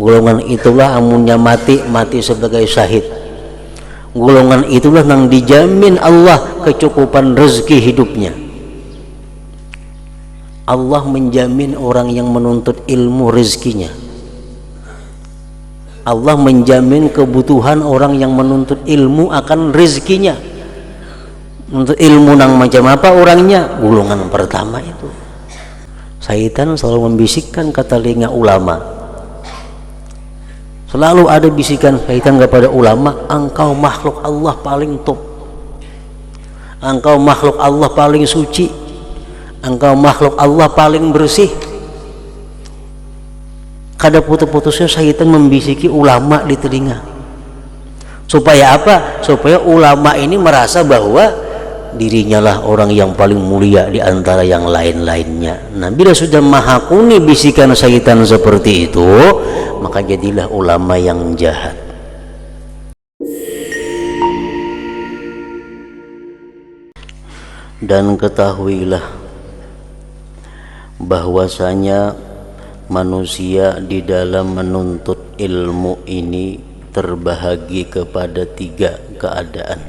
Golongan itulah amunnya mati sebagai syahid. Golongan itulah yang dijamin Allah kecukupan rezeki hidupnya. Allah menjamin orang yang menuntut ilmu rezekinya. Allah menjamin kebutuhan orang yang menuntut ilmu akan rezekinya. Untuk ilmu nang macam apa orangnya? Golongan pertama itu. Syaitan selalu membisikkan ke telinga ulama. Selalu ada bisikan syaitan kepada ulama, engkau makhluk Allah paling top, engkau makhluk Allah paling suci, engkau makhluk Allah paling bersih. Kada putus-putusnya syaitan membisiki ulama di telinga. Supaya apa? Supaya ulama ini merasa bahwa dirinya lah orang yang paling mulia di antara yang lain-lainnya. Nah, bila sudah mahakuni bisikan syaitan seperti itu, maka jadilah ulama yang jahat. Dan ketahuilah bahwasanya manusia di dalam menuntut ilmu ini terbahagi kepada 3 keadaan.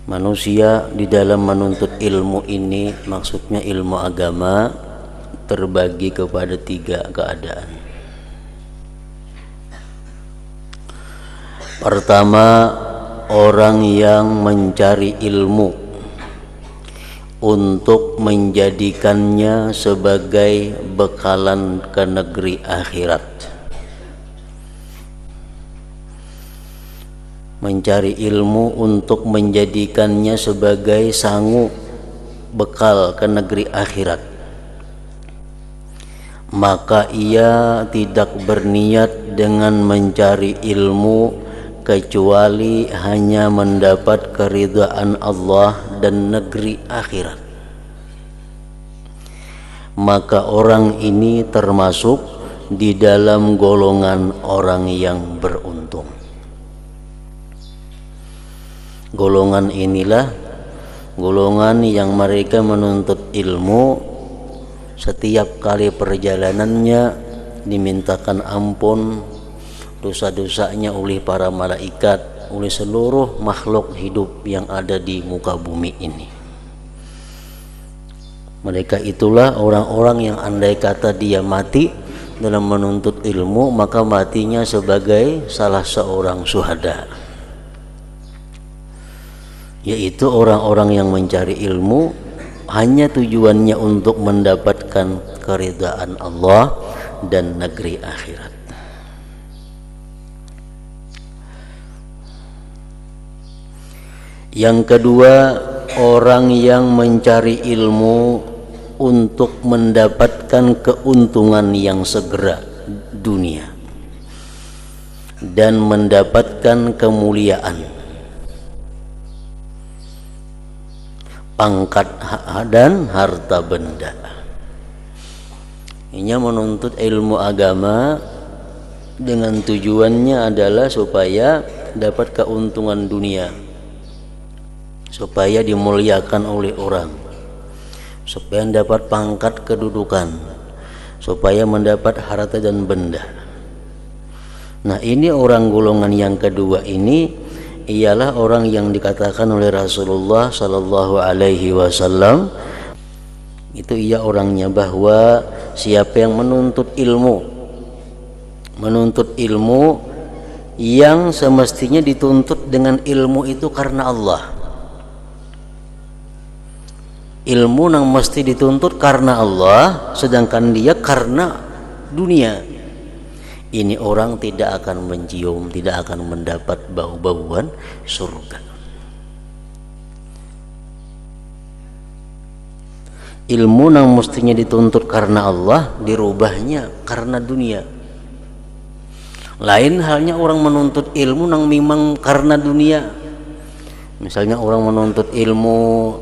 Manusia di dalam menuntut ilmu ini, maksudnya ilmu agama, terbagi kepada 3 keadaan. Pertama, orang yang mencari ilmu untuk menjadikannya sebagai bekalan ke negeri akhirat. Mencari ilmu untuk menjadikannya sebagai sangu bekal ke negeri akhirat. Maka ia tidak berniat dengan mencari ilmu kecuali hanya mendapat keridhaan Allah dan negeri akhirat. Maka orang ini termasuk di dalam golongan orang yang beruntung. Golongan inilah golongan yang mereka menuntut ilmu, setiap kali perjalanannya dimintakan ampun dosa-dosanya oleh para malaikat, oleh seluruh makhluk hidup yang ada di muka bumi ini. Mereka itulah orang-orang yang andai kata dia mati dalam menuntut ilmu, maka matinya sebagai salah seorang syuhada, yaitu orang-orang yang mencari ilmu hanya tujuannya untuk mendapatkan keridhaan Allah dan negeri akhirat. Yang kedua, orang yang mencari ilmu untuk mendapatkan keuntungan yang segera dunia dan mendapatkan kemuliaan, pangkat dan harta benda. Ini menuntut ilmu agama dengan tujuannya adalah supaya dapat keuntungan dunia, supaya dimuliakan oleh orang, supaya dapat pangkat kedudukan, supaya mendapat harta dan benda. Nah, ini orang golongan yang kedua ini ialah orang yang dikatakan oleh Rasulullah sallallahu alaihi wasallam, itu ia orangnya bahwa siapa yang menuntut ilmu yang semestinya dituntut dengan ilmu itu karena Allah. Ilmu yang mesti dituntut karena Allah, sedangkan dia karena dunia. Ini orang tidak akan mencium, tidak akan mendapat bau-bauan surga. Ilmu yang mestinya dituntut karena Allah, dirubahnya karena dunia. Lain halnya orang menuntut ilmu yang memang karena dunia. Misalnya orang menuntut ilmu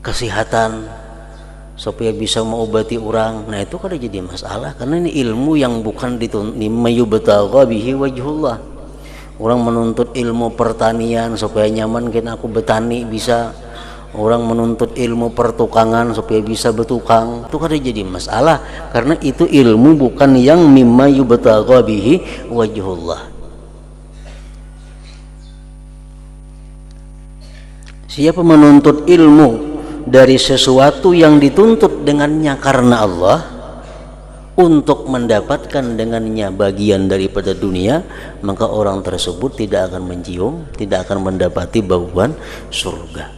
kesehatan supaya bisa mengobati orang, nah itu kan jadi masalah, karena ini ilmu yang bukan mayubtagha bihi wajhullah. Orang menuntut ilmu pertanian supaya nyaman, kena aku betani bisa. Orang menuntut ilmu pertukangan supaya bisa bertukang, itu kan jadi masalah, karena itu ilmu bukan yang mimma yubtagha bihi wajhullah. Siapa menuntut ilmu dari sesuatu yang dituntut dengannya karena Allah untuk mendapatkan dengannya bagian daripada dunia, maka orang tersebut tidak akan mencium, tidak akan mendapati bauan surga.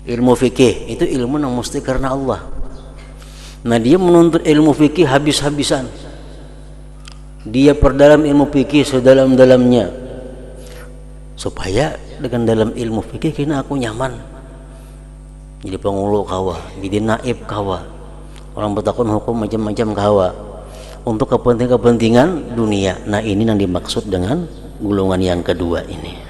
Ilmu fikih itu ilmu yang mesti karena Allah. Nah, dia menuntut ilmu fikih habis-habisan, dia perdalam ilmu fikih sedalam-dalamnya, supaya dengan dalam ilmu fikih kena aku nyaman jadi pengulu kawa, jadi naib kawa, orang bertakun hukum macam-macam kawa, untuk kepentingan dunia. Nah, ini yang dimaksud dengan golongan yang kedua ini.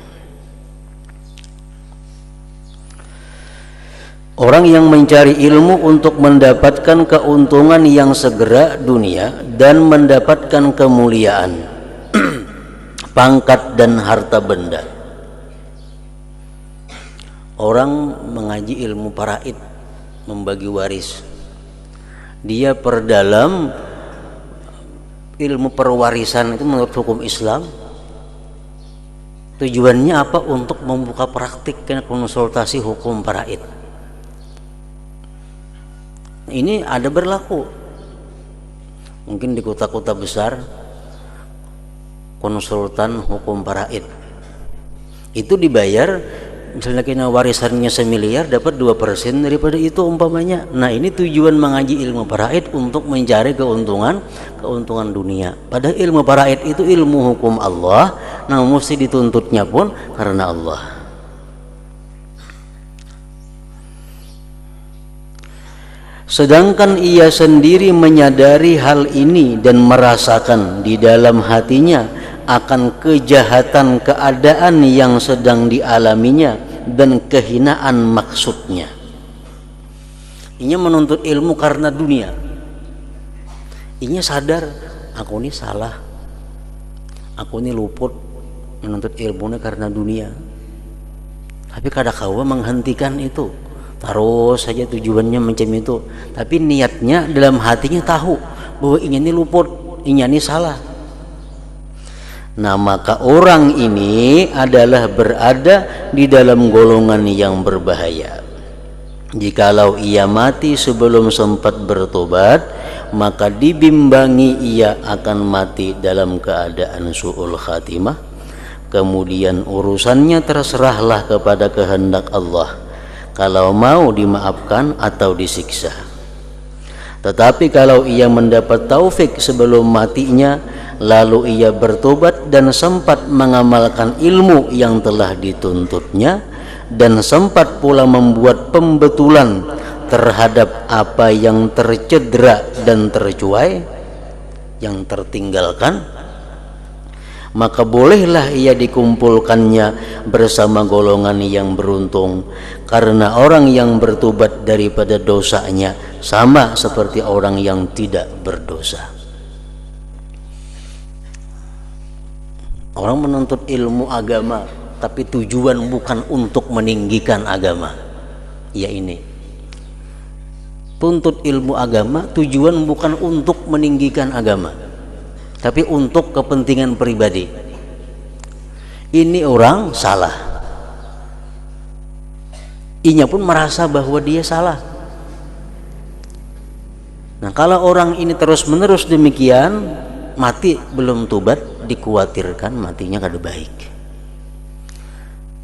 Orang yang mencari ilmu untuk mendapatkan keuntungan yang segera dunia dan mendapatkan kemuliaan, pangkat dan harta benda. Orang mengaji ilmu faraid, membagi waris. Dia perdalam ilmu perwarisan itu menurut hukum Islam. Tujuannya apa? Untuk membuka praktik konsultasi hukum faraid. Ini ada berlaku mungkin di kota-kota besar, konsultan hukum faraid itu dibayar, misalnya kena warisannya 1 miliar, dapat 2% daripada itu umpamanya. Nah, ini tujuan mengaji ilmu faraid untuk mencari keuntungan dunia. Padahal ilmu faraid itu ilmu hukum Allah, namun mesti dituntutnya pun karena Allah. Sedangkan ia sendiri menyadari hal ini dan merasakan di dalam hatinya akan kejahatan keadaan yang sedang dialaminya dan kehinaan maksudnya. Inya menuntut ilmu karena dunia. Inya sadar, aku ini salah, aku ini luput menuntut ilmunya karena dunia. Tapi kadang-kadang menghentikan itu, terus saja tujuannya macam itu, tapi niatnya dalam hatinya tahu bahwa ini luput, ini salah. Nah, maka orang ini adalah berada di dalam golongan yang berbahaya. Jikalau ia mati sebelum sempat bertobat, maka dibimbangi ia akan mati dalam keadaan su'ul khatimah. Kemudian urusannya terserahlah kepada kehendak Allah, kalau mau dimaafkan atau disiksa. Tetapi kalau ia mendapat taufik sebelum matinya, lalu ia bertobat dan sempat mengamalkan ilmu yang telah dituntutnya, dan sempat pula membuat pembetulan terhadap apa yang tercedera dan tercuai, yang tertinggalkan, maka bolehlah ia dikumpulkannya bersama golongan yang beruntung, karena orang yang bertobat daripada dosanya sama seperti orang yang tidak berdosa. Orang menuntut ilmu agama tapi tujuan bukan untuk meninggikan agama. Ya, ini tuntut ilmu agama tujuan bukan untuk meninggikan agama, tapi untuk kepentingan pribadi. Ini orang salah, inya pun merasa bahwa dia salah. Nah, kalau orang ini terus menerus demikian, mati belum tobat, dikhawatirkan matinya kada baik.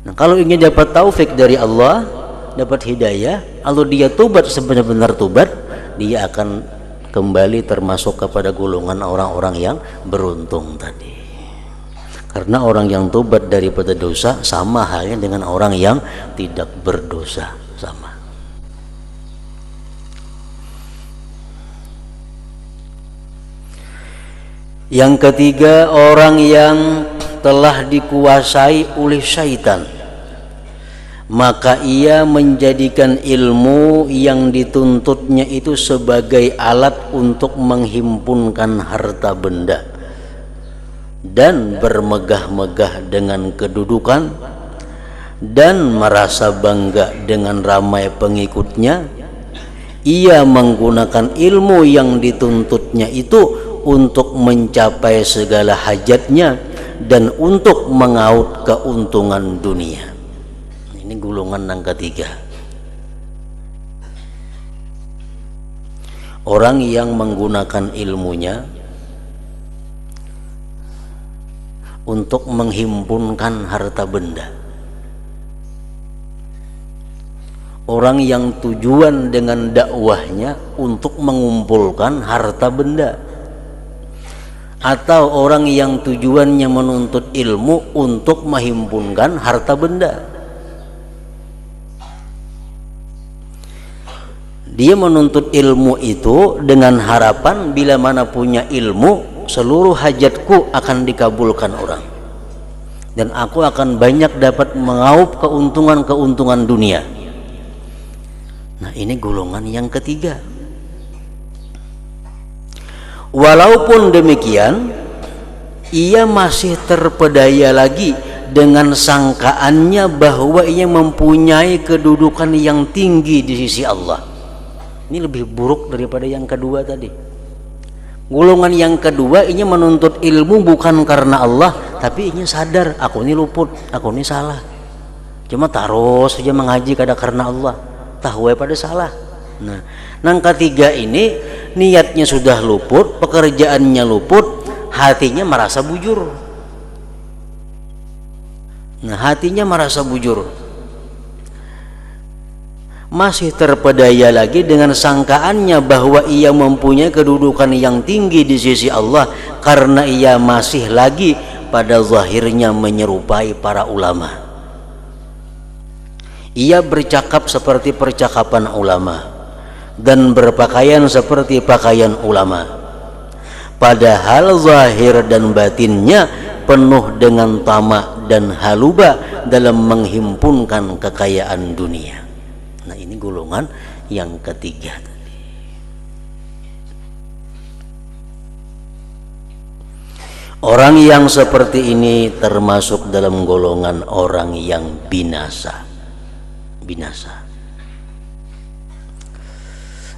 Nah, kalau ingin dapat taufik dari Allah, dapat hidayah, kalau dia tobat sebenar-benar tobat, dia akan kembali termasuk kepada golongan orang-orang yang beruntung tadi. Karena orang yang tobat daripada dosa sama halnya dengan orang yang tidak berdosa, sama. Yang ketiga, orang yang telah dikuasai oleh syaitan, maka ia menjadikan ilmu yang dituntutnya itu sebagai alat untuk menghimpunkan harta benda dan bermegah-megah dengan kedudukan dan merasa bangga dengan ramai pengikutnya, ia menggunakan ilmu yang dituntutnya itu untuk mencapai segala hajatnya dan untuk mengaut keuntungan dunia. Ini golongan yang ketiga. Orang yang menggunakan ilmunya untuk menghimpunkan harta benda. Orang yang tujuan dengan dakwahnya untuk mengumpulkan harta benda. Atau orang yang tujuannya menuntut ilmu untuk menghimpunkan harta benda. Dia menuntut ilmu itu dengan harapan bila mana punya ilmu, seluruh hajatku akan dikabulkan orang, dan aku akan banyak dapat mengaup keuntungan-keuntungan dunia. Nah, ini golongan yang ketiga. Walaupun demikian, ia masih terpedaya lagi dengan sangkaannya bahwa ia mempunyai kedudukan yang tinggi di sisi Allah. Ini lebih buruk daripada yang kedua tadi. Golongan yang kedua ini menuntut ilmu bukan karena Allah, tapi ini sadar, aku ini luput, aku ini salah. Cuma terus saja mengaji karena Allah, tahu pada salah. Nah, yang ketiga ini niatnya sudah luput, pekerjaannya luput, hatinya merasa bujur. Nah, hatinya merasa bujur. Masih terpedaya lagi dengan sangkaannya bahwa ia mempunyai kedudukan yang tinggi di sisi Allah karena ia masih lagi pada zahirnya menyerupai para ulama. Ia bercakap seperti percakapan ulama dan berpakaian seperti pakaian ulama, padahal zahir dan batinnya penuh dengan tamak dan haluba dalam menghimpunkan kekayaan dunia. Nah, ini golongan yang ketiga tadi. Orang yang seperti ini termasuk dalam golongan orang yang binasa. Binasa.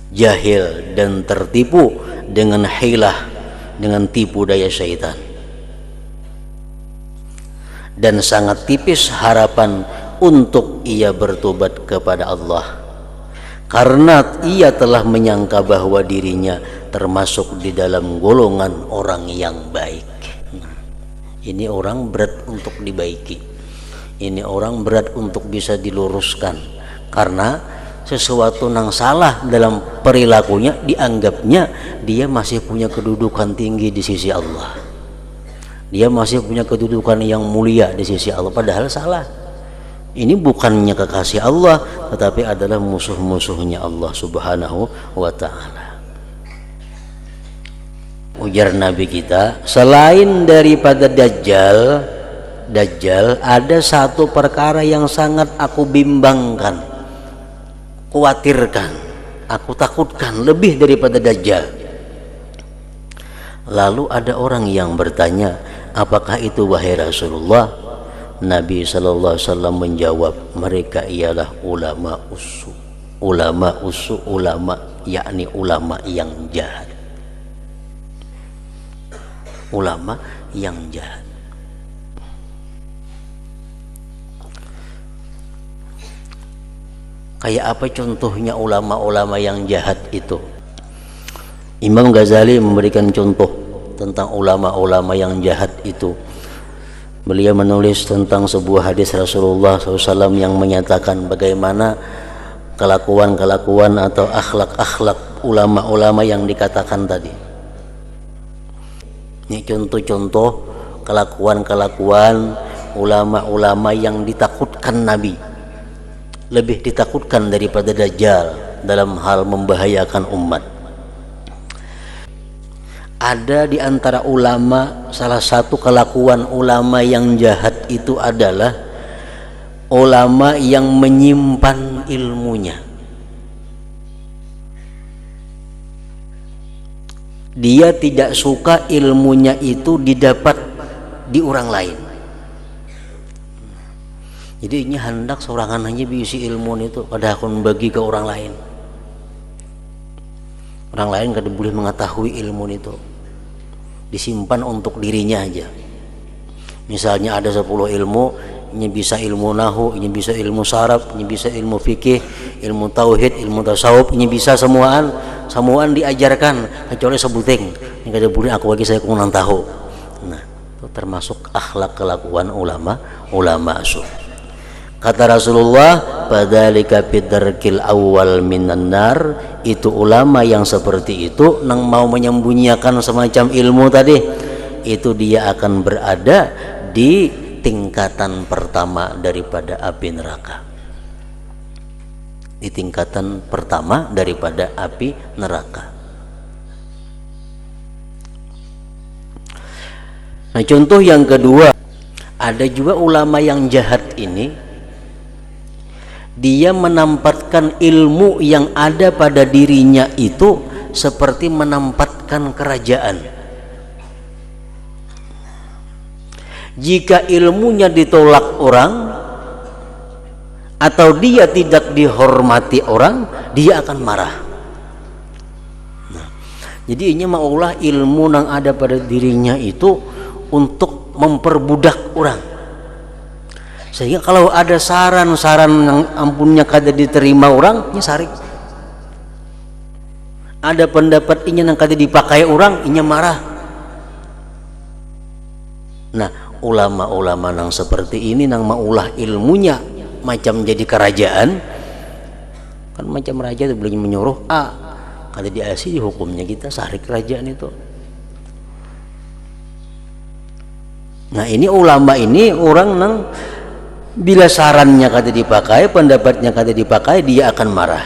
Jahil dan tertipu dengan hilah, dengan tipu daya syaitan. Dan sangat tipis harapan untuk ia bertobat kepada Allah karena ia telah menyangka bahwa dirinya termasuk di dalam golongan orang yang baik. Nah, ini orang berat untuk dibaiki, ini orang berat untuk bisa diluruskan, karena sesuatu yang salah dalam perilakunya dianggapnya dia masih punya kedudukan tinggi di sisi Allah, dia masih punya kedudukan yang mulia di sisi Allah, padahal salah. Ini bukannya kekasih Allah, tetapi adalah musuh-musuhnya Allah Subhanahu wa ta'ala. Ujar Nabi kita, selain daripada Dajjal, ada satu perkara yang sangat aku bimbangkan, khawatirkan, aku takutkan lebih daripada Dajjal. Lalu ada orang yang bertanya, apakah itu wahai Rasulullah? Nabi sallallahu alaihi wasallam menjawab, mereka ialah ulama ulama, yakni ulama yang jahat. Ulama yang jahat. Kayak apa contohnya ulama-ulama yang jahat itu? Imam Ghazali memberikan contoh tentang ulama-ulama yang jahat itu. Beliau menulis tentang sebuah hadis Rasulullah SAW yang menyatakan bagaimana kelakuan-kelakuan atau akhlak-akhlak ulama-ulama yang dikatakan tadi. Ini contoh-contoh kelakuan-kelakuan ulama-ulama yang ditakutkan Nabi, lebih ditakutkan daripada Dajjal dalam hal membahayakan umat. Ada di antara ulama, salah satu kelakuan ulama yang jahat itu adalah ulama yang menyimpan ilmunya. Dia tidak suka ilmunya itu didapat di orang lain. Jadi ini hendak sorangan hanya bisi ilmu itu kada akan bagi ke orang lain. Orang lain kada boleh mengetahui ilmu itu. Disimpan untuk dirinya aja. Misalnya ada 10 ilmu, ini bisa ilmu nahu, ini bisa ilmu saraf, ini bisa ilmu fikih, ilmu tauhid, ilmu tasawuf, ini bisa semuaan diajarkan kecuali sebuting. Ini kada boleh aku bagi saya kurang tahu. Nah, itu termasuk akhlak kelakuan ulama su. Kata Rasulullah, "Fadzalika bidarkil awal minan nar." Itu ulama yang seperti itu nang mau menyembunyikan semacam ilmu tadi, itu dia akan berada di tingkatan pertama daripada api neraka. Di tingkatan pertama daripada api neraka. Nah, contoh yang kedua, ada juga ulama yang jahat ini, dia menempatkan ilmu yang ada pada dirinya itu seperti menempatkan kerajaan. Jika ilmunya ditolak orang atau dia tidak dihormati orang, dia akan marah. Nah, jadi ini maulah ilmu yang ada pada dirinya itu untuk memperbudak orang. Sehingga kalau ada saran-saran yang ampunnya kada diterima orang, ini sarik. Ada pendapat ini yang kada dipakai orang, ini marah. Nah, ulama-ulama yang seperti ini yang maulah ilmunya macam jadi kerajaan, kan macam raja itu boleh menyuruh kada diasi hukumnya kita sarik kerajaan itu. Nah, ini ulama ini orang yang bila sarannya kada dipakai, pendapatnya kada dipakai, dia akan marah.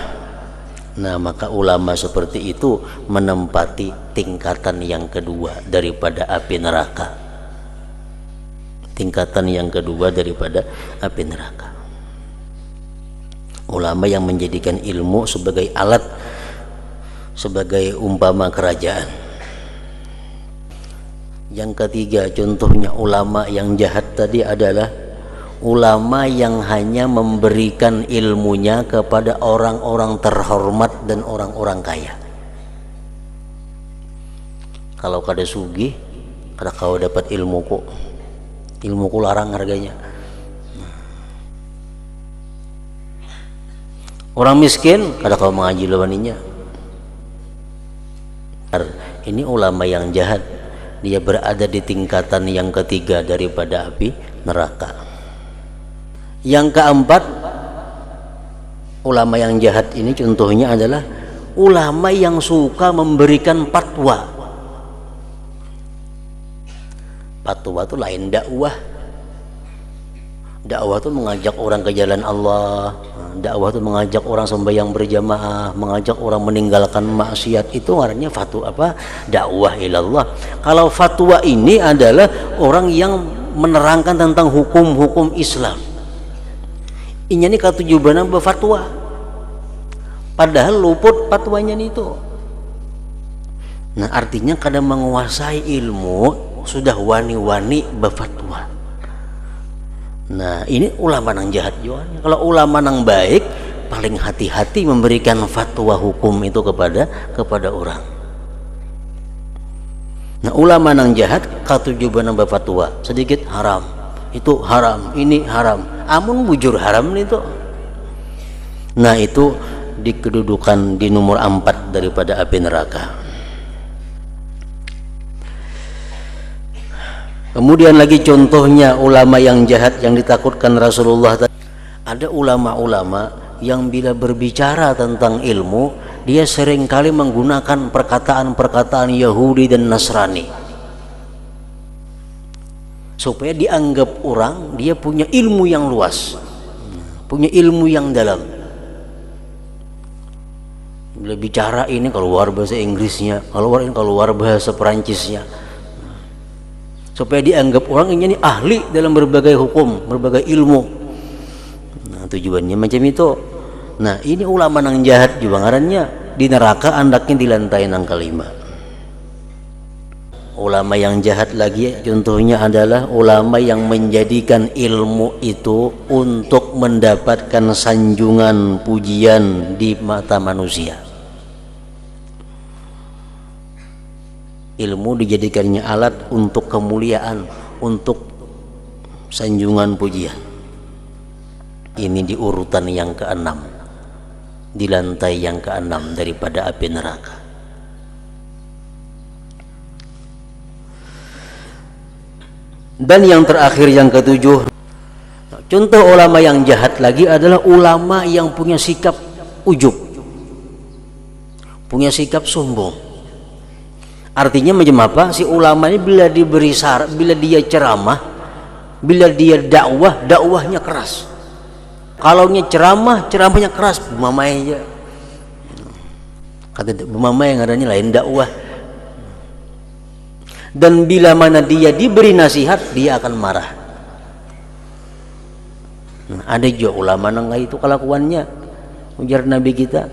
Nah, maka ulama seperti itu menempati tingkatan yang kedua daripada api neraka. Tingkatan yang kedua daripada api neraka. Ulama yang menjadikan ilmu sebagai alat, sebagai umpama kerajaan. Yang ketiga, contohnya ulama yang jahat tadi adalah ulama yang hanya memberikan ilmunya kepada orang-orang terhormat dan orang-orang kaya. Kalau kada sugih, kada kau dapat ilmuku larang harganya. Orang miskin kada kau mengaji lawaninya. Ini ulama yang jahat, dia berada di tingkatan yang ketiga daripada api neraka. Yang keempat, ulama yang jahat ini contohnya adalah ulama yang suka memberikan fatwa. Fatwa itu lain dakwah. Dakwah itu mengajak orang ke jalan Allah. Dakwah itu mengajak orang sembahyang berjamaah, mengajak orang meninggalkan maksiat. Itu artinya fatwa dakwah ilallah. Kalau fatwa ini adalah orang yang menerangkan tentang hukum-hukum Islam. Inya ini katujuban berfatwa, padahal luput fatwanya itu. Nah, artinya kadang menguasai ilmu sudah wani-wani berfatwa. Nah, ini ulama yang jahat juga. Kalau ulama yang baik paling hati-hati memberikan fatwa hukum itu kepada orang. Nah, ulama yang jahat katujuban berfatwa sedikit haram, itu haram, ini haram, amun bujur haram itu. Nah, itu dikedudukan di nomor 4 daripada api neraka. Kemudian lagi contohnya ulama yang jahat yang ditakutkan Rasulullah. Ada ulama-ulama yang bila berbicara tentang ilmu, dia seringkali menggunakan perkataan-perkataan Yahudi dan Nasrani supaya dianggap orang dia punya ilmu yang luas, punya ilmu yang dalam. Bila bicara ini keluar bahasa Inggrisnya, keluar bahasa Perancisnya, supaya dianggap orang ini ahli dalam berbagai hukum, berbagai ilmu. Nah, tujuannya macam itu. Nah, ini ulama yang jahat juga ngarannya di neraka andaknya di lantai yang kelima. ulama yang jahat lagi contohnya adalah ulama yang menjadikan ilmu itu untuk mendapatkan sanjungan pujian di mata manusia. Ilmu dijadikannya alat untuk kemuliaan, untuk sanjungan pujian. Ini di urutan yang ke-6, di lantai yang ke-6 daripada api neraka. Dan yang terakhir yang ke-7, contoh ulama yang jahat lagi adalah ulama yang punya sikap ujub, punya sikap sombong. Artinya macam apa? Si ulama ini bila diberi syarat, bila dia ceramah, bila dia dakwah, dakwahnya keras. Kalau nya ceramah, ceramahnya keras, bumamai aja. Kata bumamai yang adanya lain dakwah. Dan bila mana dia diberi nasihat, dia akan marah. Nah, ada juga ulama nang itu kelakuannya. Ujar Nabi kita,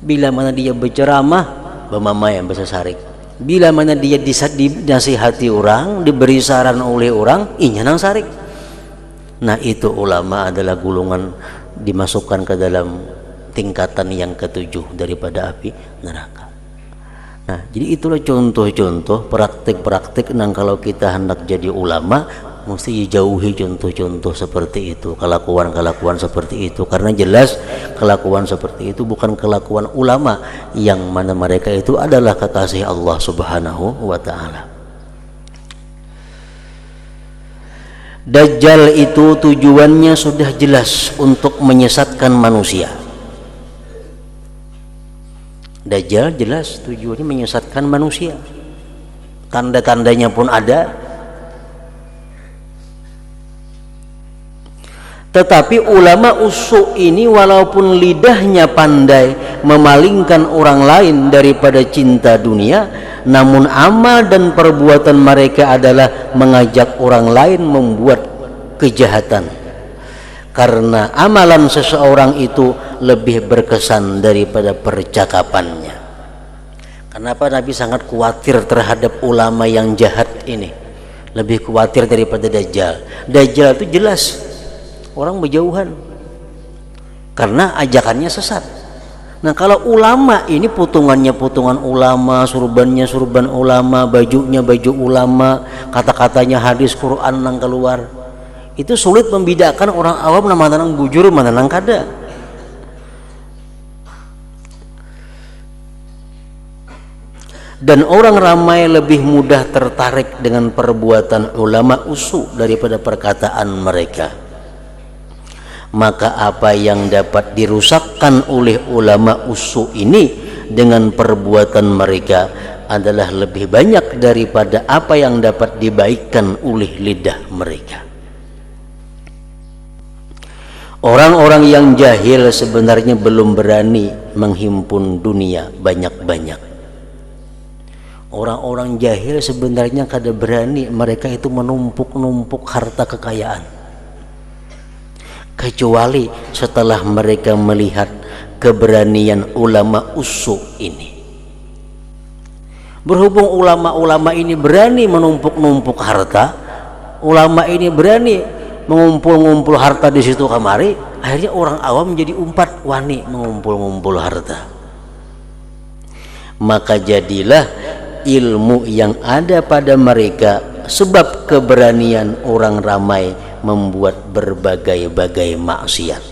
bila mana dia berceramah, bumamai yang bahasa Sarik. Bila mana dia dinasihati orang, diberi saran oleh orang, inya nang Sarik. Nah, itu ulama adalah golongan dimasukkan ke dalam tingkatan yang ke-7 daripada api neraka. Nah, jadi itulah contoh-contoh praktik-praktik nang kalau kita hendak jadi ulama mesti dijauhi contoh-contoh seperti itu, kelakuan-kelakuan seperti itu, karena jelas kelakuan seperti itu bukan kelakuan ulama yang mana mereka itu adalah kekasih Allah Subhanahu wa taala. Dajjal itu tujuannya sudah jelas untuk menyesatkan manusia. Dajjal jelas tujuannya menyesatkan manusia. Tanda-tandanya pun ada. Tetapi ulama usuk ini walaupun lidahnya pandai memalingkan orang lain daripada cinta dunia, namun amal dan perbuatan mereka adalah mengajak orang lain membuat kejahatan. Karena amalan seseorang itu lebih berkesan daripada percakapannya. Kenapa Nabi sangat khawatir terhadap ulama yang jahat ini? Lebih khawatir daripada Dajjal. Dajjal itu jelas orang berjauhan karena ajakannya sesat. Nah, kalau ulama ini potongannya potongan ulama, surbannya surban ulama, bajunya baju ulama, kata-katanya hadis Quran nang keluar, itu sulit membedakan orang awam mana nang bujur mana nang kada. Dan orang ramai lebih mudah tertarik dengan perbuatan ulama usuk daripada perkataan mereka. Maka apa yang dapat dirusakkan oleh ulama usuk ini dengan perbuatan mereka adalah lebih banyak daripada apa yang dapat dibaikkan oleh lidah mereka. Orang-orang yang jahil sebenarnya belum berani menghimpun dunia banyak-banyak. Orang-orang jahil sebenarnya kada berani mereka itu menumpuk-numpuk harta kekayaan. Kecuali setelah mereka melihat keberanian ulama usuk ini. Berhubung ulama-ulama ini berani menumpuk-numpuk harta, ulama ini berani mengumpul-ngumpul harta di situ kamari, akhirnya orang awam jadi umpat wani mengumpul-ngumpul harta. Maka jadilah ilmu yang ada pada mereka sebab keberanian orang ramai membuat berbagai-bagai maksiat.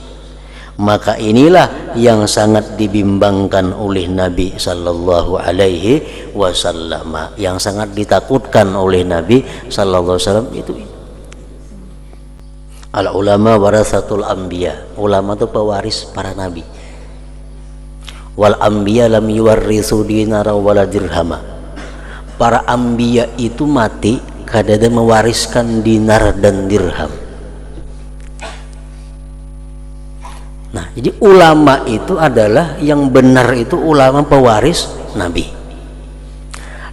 Maka inilah yang sangat dibimbangkan oleh Nabi sallallahu alaihi wasallam, yang sangat ditakutkan oleh Nabi sallallahu alaihi wasallam itu. Al ulama warasatul anbiya, ulama itu pewaris para nabi. Wal anbiya lam yuwarrisu dinara wala dirhama. Para anbiya itu mati kada ada mewariskan dinar dan dirham. Nah, jadi ulama itu adalah yang benar itu ulama pewaris nabi.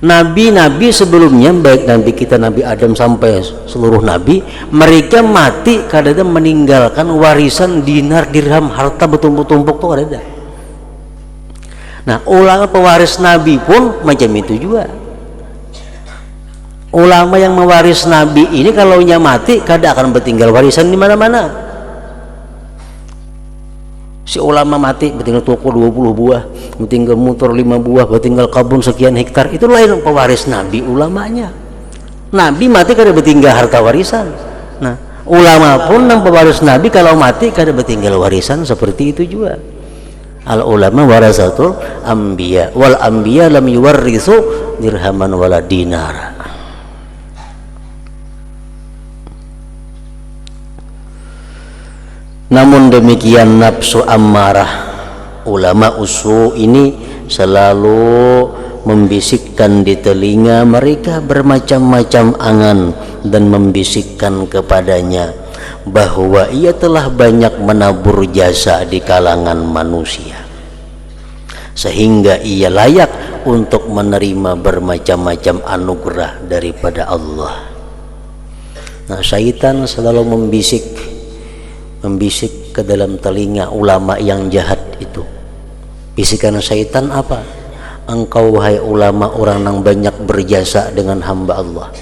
Nabi-nabi sebelumnya, baik Nabi kita Nabi Adam sampai seluruh nabi, mereka mati kada ada meninggalkan warisan dinar dirham, harta bertumpuk-tumpuk tuh kada ada. Nah, ulama pewaris nabi pun macam itu juga. Ulama yang mewaris Nabi ini kalau nya mati kada akan bertinggal warisan di mana-mana. Si ulama mati bertinggal toko 20 buah, bertinggal motor 5 buah, bertinggal kebun sekian hektar, itu lain pewaris Nabi ulamanya. Nabi mati kada bertinggal harta warisan. Nah, ulama pun yang pewaris Nabi kalau mati kada bertinggal warisan, seperti itu juga. Al ulama warasatul anbiya wal anbiya lam yuwarrisu dirhaman wala dinar. Namun demikian nafsu ammarah, ulama usul ini selalu membisikkan di telinga mereka bermacam-macam angan dan membisikkan kepadanya bahwa ia telah banyak menabur jasa di kalangan manusia sehingga ia layak untuk menerima bermacam-macam anugerah daripada Allah. Nah, syaitan selalu membisik ke dalam telinga ulama yang jahat itu. Bisikan syaitan apa? Engkau wahai ulama, orang yang banyak berjasa dengan hamba Allah,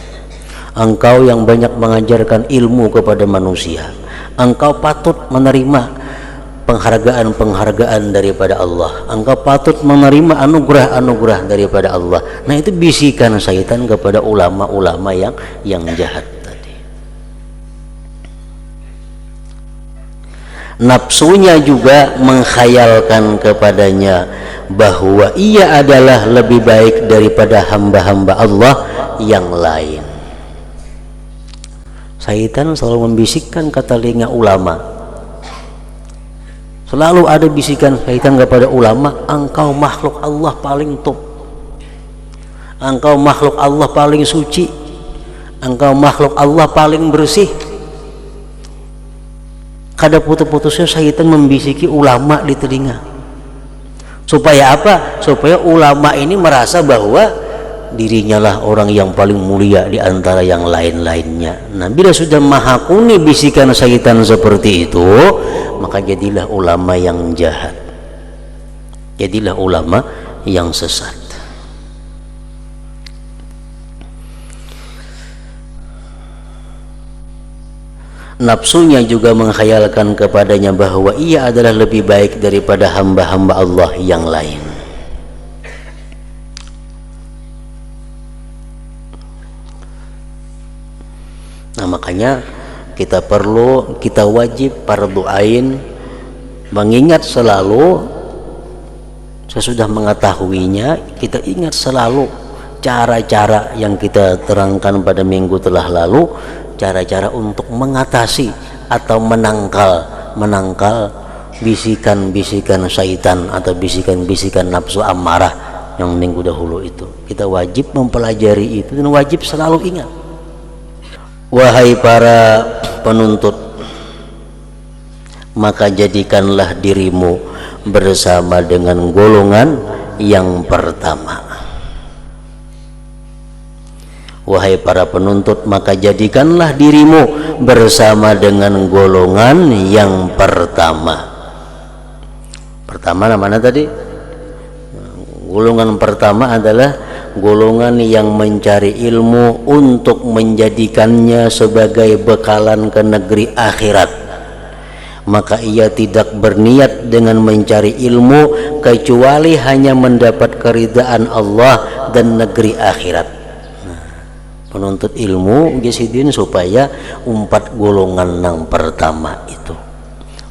engkau yang banyak mengajarkan ilmu kepada manusia, engkau patut menerima penghargaan daripada Allah, engkau patut menerima anugerah daripada Allah. Nah, itu bisikan syaitan kepada ulama-ulama yang jahat. Nafsunya juga mengkhayalkan kepadanya bahwa ia adalah lebih baik daripada hamba-hamba Allah yang lain. Syaitan selalu membisikkan ke telinga ulama. Selalu ada bisikan syaitan kepada ulama, engkau makhluk Allah paling top, engkau makhluk Allah paling suci, engkau makhluk Allah paling bersih. Kada putus-putusnya syaitan membisiki ulama di telinga. Supaya apa? Supaya ulama ini merasa bahwa dirinya lah orang yang paling mulia di antara yang lain-lainnya. Nah, bila sudah mahakuni bisikan syaitan seperti itu, maka jadilah ulama yang jahat, jadilah ulama yang sesat. Nafsunya juga mengkhayalkan kepadanya bahwa ia adalah lebih baik daripada hamba-hamba Allah yang lain. Nah, makanya kita wajib fardu ain mengingat selalu, sesudah mengetahuinya kita ingat selalu cara-cara yang kita terangkan pada minggu telah lalu, cara-cara untuk mengatasi atau menangkal bisikan-bisikan syaitan atau bisikan-bisikan nafsu amarah yang minggu dahulu itu. Kita wajib mempelajari itu dan wajib selalu ingat. Wahai para penuntut, maka jadikanlah dirimu bersama dengan golongan yang pertama. Wahai para penuntut, maka jadikanlah dirimu bersama dengan golongan yang pertama. Pertama mana tadi? Golongan pertama adalah golongan yang mencari ilmu untuk menjadikannya sebagai bekalan ke negeri akhirat. Maka ia tidak berniat dengan mencari ilmu kecuali hanya mendapat keridaan Allah dan negeri akhirat. Penuntut ilmu gisidin supaya umpat golongan yang pertama itu.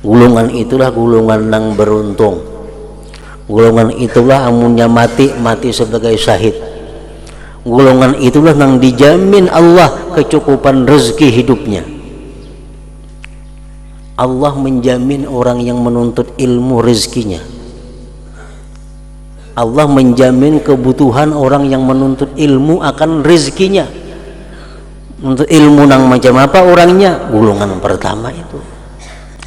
Golongan itulah golongan yang beruntung. Golongan itulah amunnya mati sebagai syahid. Golongan itulah yang dijamin Allah kecukupan rezeki hidupnya. Allah menjamin orang yang menuntut ilmu rezekinya. Allah menjamin kebutuhan orang yang menuntut ilmu akan rezekinya. Untuk ilmu nang macam apa orangnya? Golongan pertama itu.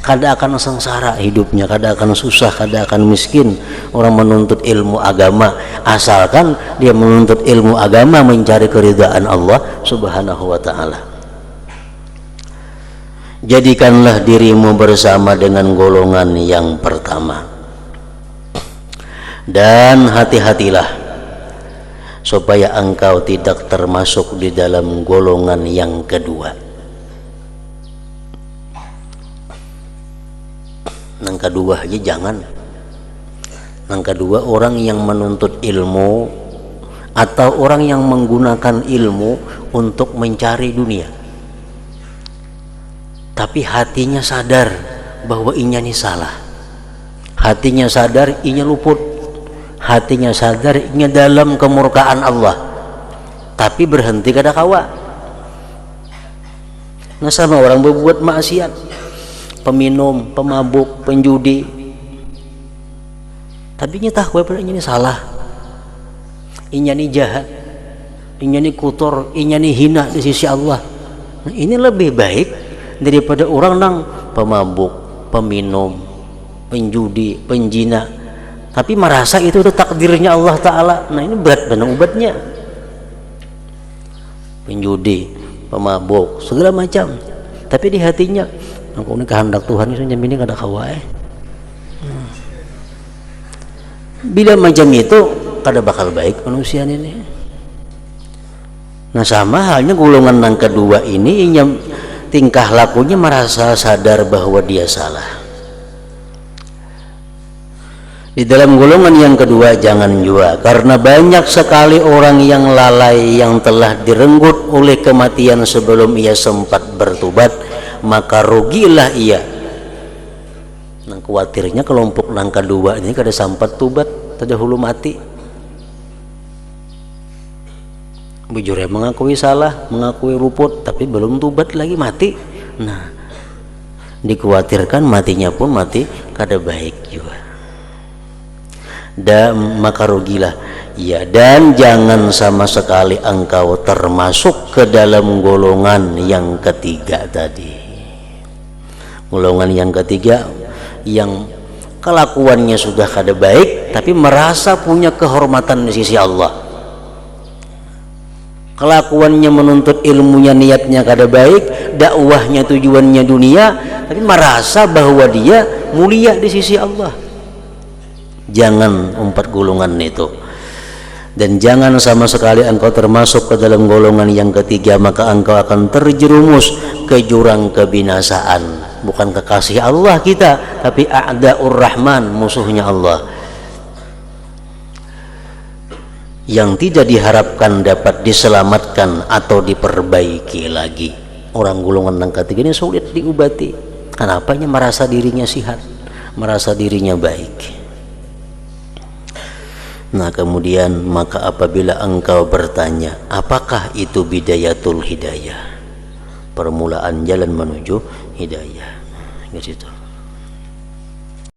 Kada akan sengsara hidupnya, kada akan susah, kada akan miskin orang menuntut ilmu agama, asalkan dia menuntut ilmu agama mencari keridhaan Allah Subhanahu wa ta'ala. Jadikanlah dirimu bersama dengan golongan yang pertama, dan hati-hatilah supaya engkau tidak termasuk di dalam golongan yang kedua. Yang kedua aja jangan. Yang kedua, orang yang menuntut ilmu atau orang yang menggunakan ilmu untuk mencari dunia, tapi hatinya sadar bahwa inya ini salah, hatinya sadar inya luput, hatinya sadar inya dalam kemurkaan Allah, tapi berhenti kada kawa. Nah, sama orang berbuat maksiat, peminum, pemabuk, penjudi, tapi inya tahu bahwa inya ini salah, inya ini jahat, inya ini kotor, inya ini hina di sisi Allah. Nah, ini lebih baik daripada orang nang pemabuk, peminum, penjudi, penjina, tapi merasa itu takdirnya Allah Ta'ala. Nah, ini berat benar ubatnya. Penjudi, pemabuk, segala macam, tapi di hatinya aku ini kehendak Tuhan itu ini kada kawa. Bila macam itu kada bakal baik manusia ini. Nah, sama halnya golongan yang kedua ini, tingkah lakunya merasa sadar bahwa dia salah. Di dalam golongan yang kedua jangan juga, karena banyak sekali orang yang lalai yang telah direnggut oleh kematian sebelum ia sempat bertobat, maka rugilah ia. Nah, khawatirnya kelompok yang kedua ini kada sempat tobat, terdahulu mati. Bujurnya mengakui salah, mengakui ruput, tapi belum tobat lagi mati. Nah, dikhawatirkan matinya pun mati kada baik juga. Dan maka rugilah ya, dan jangan sama sekali engkau termasuk ke dalam golongan yang ketiga tadi. Golongan yang ketiga yang kelakuannya sudah kada baik tapi merasa punya kehormatan di sisi Allah. Kelakuannya menuntut ilmunya, niatnya kada baik, dakwahnya tujuannya dunia, tapi merasa bahwa dia mulia di sisi Allah. Jangan empat golongan itu, dan jangan sama sekali engkau termasuk ke dalam golongan yang ketiga, maka engkau akan terjerumus ke jurang kebinasaan. Bukan kekasih Allah kita, tapi a'da'ur rahman, musuhnya Allah, yang tidak diharapkan dapat diselamatkan atau diperbaiki lagi. Orang golongan yang ketiga ini sulit diobati. Kenapanya? Merasa dirinya sihat, merasa dirinya baik. Nah, kemudian maka apabila engkau bertanya, apakah itu bidayatul hidayah, permulaan jalan menuju hidayah, ke situ.